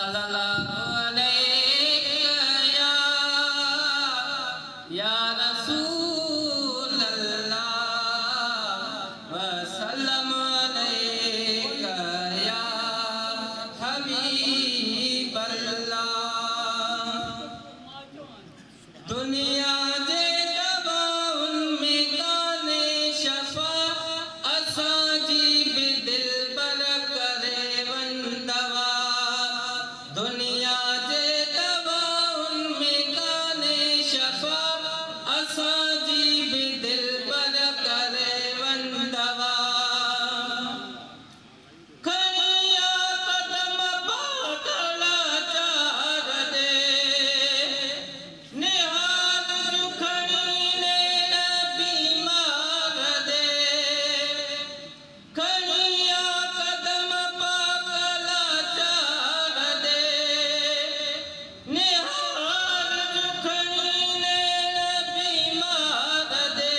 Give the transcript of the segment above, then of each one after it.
सल्लल्लाहु अलैहि या रसूल अल्लाह वसल्लम अलैका या हबीब अल्लाह। दुनिया जे दवाउन में काने शफा असांजी भी दिल पर करे वंदवा। दुनिया जे दवाउन में काने शफा असांजी भी दिल पर करे वंदवा। खड़िया कदम पागला चार दे निहाल जो खड़ी ने बीमार दे। खड़िया कदम पागला चार दे निहाल जो खड़ी ने बीमार दे।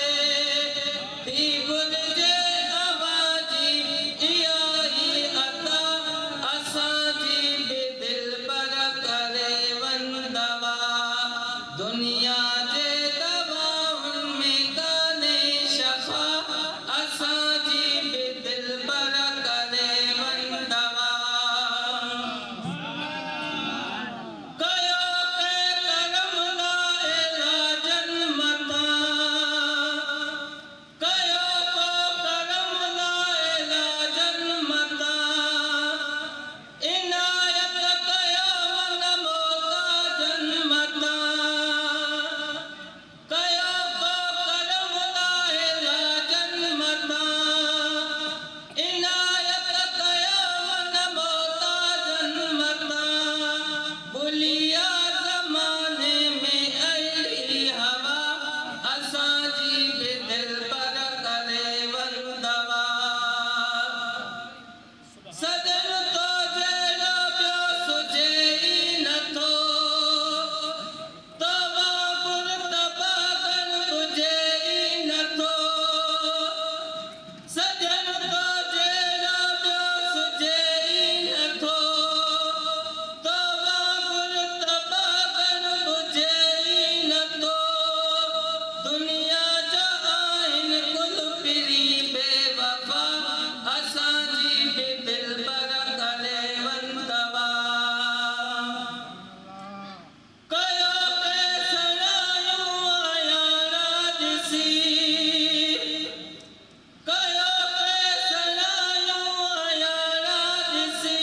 थी बुलजे आवाजी इया ही अता असांजी भी दिल पर करे वंदवा। दुनिया जे दवाउन में काने शफा असांजी भी दिल पर करे वंदवा। कयो के करम ला इलाजन मता। कयो को करम ला इलाजन मता। इनायत कयो मन मोहताजन मता। कयो को करम ला इलाजन मता। इनायत कयो मन मोहताजन मता। बुलिया ज़माने में अहिड़ी हवा असांजी भी दिल पर करे वंदवा। सजन तो जहिड़ो ॿियो सुझे ई नथो। तवा गुरतबागन बुझे ई नथो। सजन तो जहिड़ो ॿियो सुझे ई नथो। तवा गुरतबागन बुझे ई नथो। दुनिया जा आहिनि कुल पिरी बेवफा असांजी भी दिल पर करे वंदवा। कयो के सरायूं आयारा ॾिसी। कयो के सरायूं आयारा ॾिसी।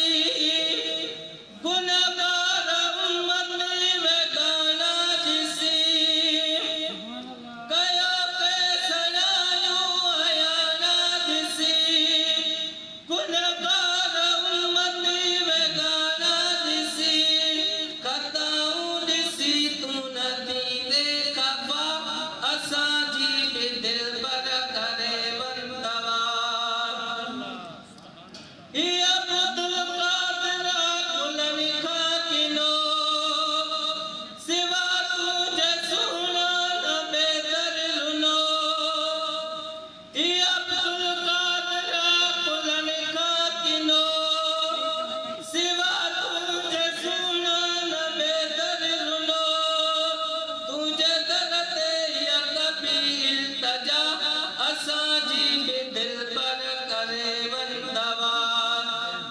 गुनहगार उम्मती वेगाना ॾिसी। कयो के सरायूं आयारा ॾिसी। गुनहगार उम्मती वेगाना ॾिसी। ख़ताऊं ॾिसी तूं नथी दे खफ़ा असांजी भी दिल पर करे वंदवा। इहा अब्दुल कादिर गुलनि खां किनो सिवा तुंहिंजे सुहिणो न बेदर लुनो। इहा अब्दुल कादिर गुलनि खां किनो सिवा तुंहिंजे सुहिणो न बेदर लुनो। तुंहिंजे दर ते इहा कबी इल्तिजा असांजी भी दिल पर करे वंदवा।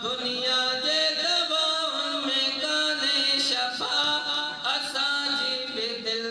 दुनिया जे दवाउन में काने शफा असांजी भी दिल